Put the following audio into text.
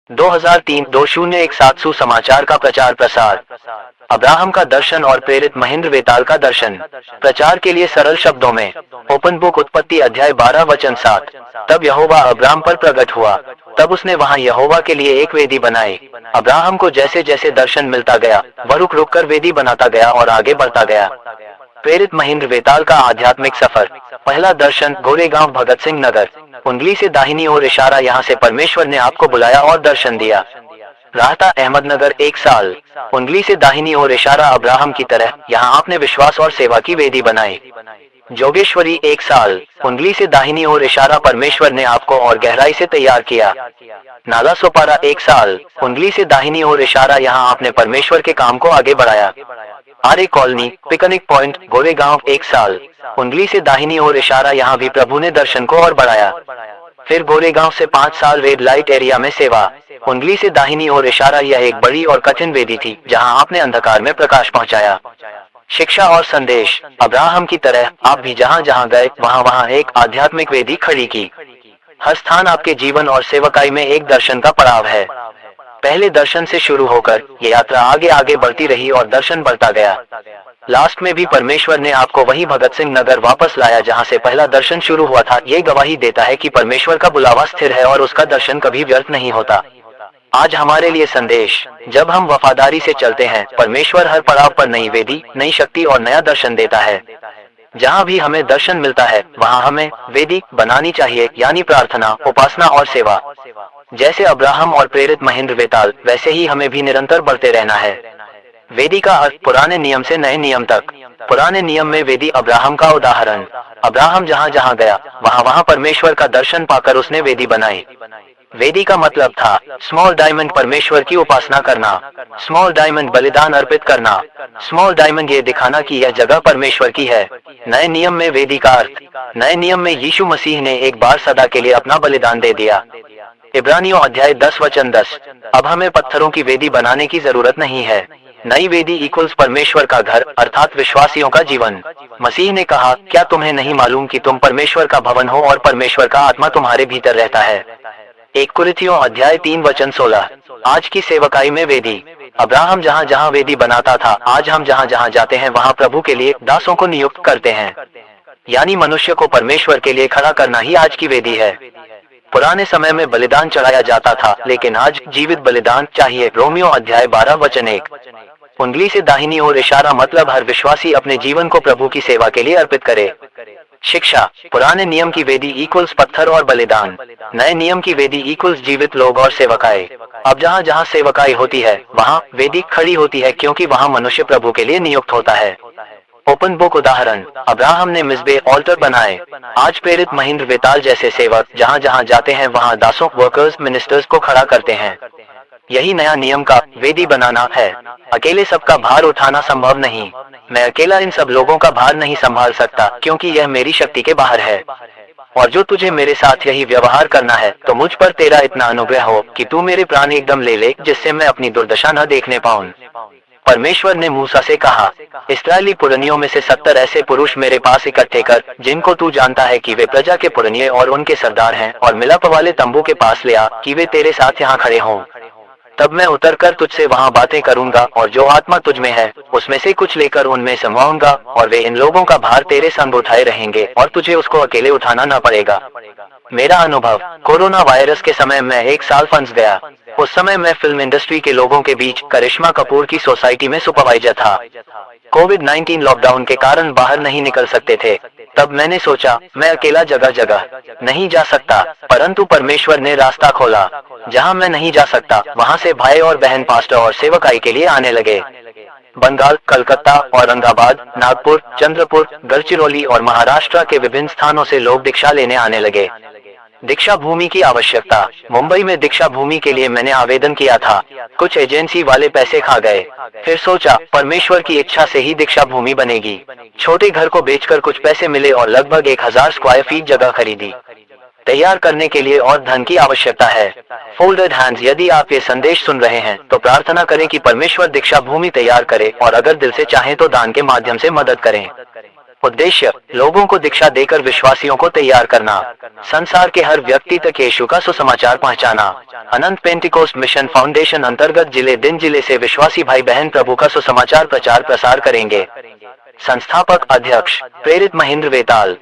2003-2017 सुसमाचार का प्रचार प्रसार। अब्राहम का दर्शन और प्रेरित महेंद्र वेताल का दर्शन। प्रचार के लिए सरल शब्दों में ओपन बुक उत्पत्ति अध्याय 12 वचन 7। तब यहोवा अब्राहम पर प्रकट हुआ, तब उसने वहां यहोवा के लिए एक वेदी बनाई। अब्राहम को जैसे जैसे दर्शन मिलता गया, वह रुक रुक कर वेदी बनाता गया और आगे बढ़ता गया। प्रेरित महेंद्र वेताल का आध्यात्मिक सफर। पहला दर्शन, गोरेगांव, भगत सिंह नगर। उंगली से दाहिनी ओर इशारा, यहाँ से परमेश्वर ने आपको बुलाया और दर्शन दिया। राहता, अहमदनगर, 1 साल। उंगली से दाहिनी ओर इशारा, अब्राहम की तरह यहाँ आपने विश्वास और सेवा की वेदी बनाई। जोगेश्वरी, 1 साल। उंगली से दाहिनी ओर इशारा, परमेश्वर ने आपको और गहराई से तैयार किया। नाला सोपारा, 1 साल। उंगली से दाहिनी ओर इशारा, यहाँ आपने परमेश्वर के काम को आगे बढ़ाया। आर्य कॉलोनी, पिकनिक पॉइंट, गोरेगांव, 1 साल। उंगली से दाहिनी ओर इशारा, यहाँ भी प्रभु ने दर्शन को और बढ़ाया। फिर गोरेगांव से 5 साल रेड लाइट एरिया में सेवा। उंगली से दाहिनी ओर इशारा, यह एक बड़ी और कठिन वेदी थी जहां आपने अंधकार में प्रकाश पहुंचाया। शिक्षा और संदेश। अब्राहम की तरह आप भी जहां जहां गए वहां वहां एक आध्यात्मिक वेदी खड़ी की। हर स्थान आपके जीवन और सेवकाई में एक दर्शन का पड़ाव है। पहले दर्शन से शुरू होकर ये यात्रा आगे आगे बढ़ती रही और दर्शन बढ़ता गया। लास्ट में भी परमेश्वर ने आपको वही भगत सिंह नगर वापस लाया जहां से पहला दर्शन शुरू हुआ था। ये गवाही देता है कि परमेश्वर का बुलावा स्थिर है और उसका दर्शन कभी व्यर्थ नहीं होता। आज हमारे लिए संदेश, जब हम वफादारी से चलते हैं, परमेश्वर हर पड़ाव पर नई वेदी, नई शक्ति और नया दर्शन देता है। जहाँ भी हमें दर्शन मिलता है वहाँ हमें वेदी बनानी चाहिए, यानी प्रार्थना, उपासना और सेवा। जैसे अब्राहम और प्रेरित महेंद्र वेताल, वैसे ही हमें भी निरंतर बढ़ते रहना है। वेदी का अर्थ पुराने नियम से नए नियम तक। पुराने नियम में वेदी अब्राहम का उदाहरण। अब्राहम जहाँ जहाँ गया वहाँ वहाँ परमेश्वर का दर्शन पाकर उसने वेदी बनाई। वेदी का मतलब था स्मॉल डायमंड, परमेश्वर की उपासना करना। स्मॉल डायमंड, बलिदान अर्पित करना। स्मॉल डायमंड, ये दिखाना कि यह जगह परमेश्वर की है। नए नियम में वेदी का अर्थ, नए नियम में यीशु मसीह ने एक बार सदा के लिए अपना बलिदान दे दिया। इब्रानियों अध्याय 10 वचन 10। अब हमें पत्थरों की वेदी बनाने की जरूरत नहीं है। नई वेदी इक्वल्स परमेश्वर का घर, अर्थात विश्वासियों का जीवन। मसीह ने कहा, क्या तुम्हें नहीं मालूम कि तुम परमेश्वर का भवन हो और परमेश्वर का आत्मा तुम्हारे भीतर रहता है। 1 कुरिन्थियों अध्याय 3 वचन 16। आज की सेवकाई में वेदी। अब्राहम जहाँ जहाँ वेदी बनाता था, आज हम जहाँ जहाँ जाते हैं वहाँ प्रभु के लिए दासों को नियुक्त करते हैं। यानी मनुष्य को परमेश्वर के लिए खड़ा करना ही आज की वेदी है। पुराने समय में बलिदान चढ़ाया जाता था, लेकिन आज जीवित बलिदान चाहिए। रोमियो अध्याय 12 वचन 1। उंगली से दाहिनी ओर इशारा मतलब हर विश्वासी अपने जीवन को प्रभु की सेवा के लिए अर्पित करे। शिक्षा। पुराने नियम की वेदी इक्वल्स पत्थर और बलिदान। नए नियम की वेदी इक्वल्स जीवित लोग और सेवकाई। अब जहाँ जहाँ सेवकाई होती है वहाँ वेदी खड़ी होती है, क्योंकि वहाँ मनुष्य प्रभु के लिए नियुक्त होता है। ओपन बुक उदाहरण, अब्राहम ने मिस्बे ऑल्टर बनाए। आज प्रेरित महेंद्र वेताल जैसे सेवक जहाँ जहाँ जाते हैं वहाँ दासों, वर्कर्स, मिनिस्टर्स को खड़ा करते हैं। यही नया नियम का वेदी बनाना है। अकेले सबका भार उठाना संभव नहीं। मैं अकेला इन सब लोगों का भार नहीं संभाल सकता, क्योंकि यह मेरी शक्ति के बाहर है। और जो तुझे मेरे साथ यही व्यवहार करना है, तो मुझ पर तेरा इतना अनुग्रह हो कि तू मेरे प्राण एकदम ले ले, जिससे मैं अपनी दुर्दशा न देखने पाऊं। परमेश्वर ने मूसा से कहा, इस्राएली पुरनियों में से 70 ऐसे पुरुष मेरे पास इकट्ठे कर, जिनको तू जानता है कि वे प्रजा के पुरनिये और उनके सरदार हैं, और मिलाप वाले तंबू के पास ले आ कि वे तेरे साथ यहाँ खड़े हों। तब मैं उतरकर तुझसे वहाँ बातें करूंगा, और जो आत्मा तुझ में है उसमें से कुछ लेकर उनमें समाऊंगा, और वे इन लोगों का भार तेरे संग उठाए रहेंगे, और तुझे उसको अकेले उठाना न पड़ेगा। मेरा अनुभव, कोरोना वायरस के समय मैं 1 साल फंस गया। उस समय मैं फिल्म इंडस्ट्री के लोगों के बीच करिश्मा कपूर की सोसाइटी में सुपरवाइजर था। कोविड-19 लॉकडाउन के कारण बाहर नहीं निकल सकते थे। तब मैंने सोचा, मैं अकेला जगह जगह नहीं जा सकता, परंतु परमेश्वर ने रास्ता खोला। जहां मैं नहीं जा सकता वहां से भाई और बहन पास्टर और सेवकाई के लिए आने लगे। बंगाल, कलकत्ता, औरंगाबाद, नागपुर, चंद्रपुर, गढ़चिरौली और महाराष्ट्र के विभिन्न स्थानों से लोग दीक्षा लेने आने लगे। दीक्षा भूमि की आवश्यकता। मुंबई में दीक्षा भूमि के लिए मैंने आवेदन किया था। कुछ एजेंसी वाले पैसे खा गए। फिर सोचा, परमेश्वर की इच्छा से ही दीक्षा भूमि बनेगी। छोटे घर को बेचकर कुछ पैसे मिले और लगभग 1000 स्क्वायर फीट जगह खरीदी। तैयार करने के लिए और धन की आवश्यकता है। Folded hands. यदि आप ये संदेश सुन रहे हैं तो प्रार्थना करें कि परमेश्वर दीक्षा भूमि तैयार करे, और अगर दिल से चाहें तो दान के माध्यम से मदद करें। उद्देश्य लोगों को दीक्षा देकर विश्वासियों को तैयार करना, संसार के हर व्यक्ति तक यीशु का सुसमाचार पहुंचाना। अनंत पेंटिकोस्ट मिशन फाउंडेशन अंतर्गत जिले से विश्वासी भाई बहन प्रभु का सुसमाचार प्रचार प्रसार करेंगे। संस्थापक अध्यक्ष प्रेरित महेंद्र वेताल।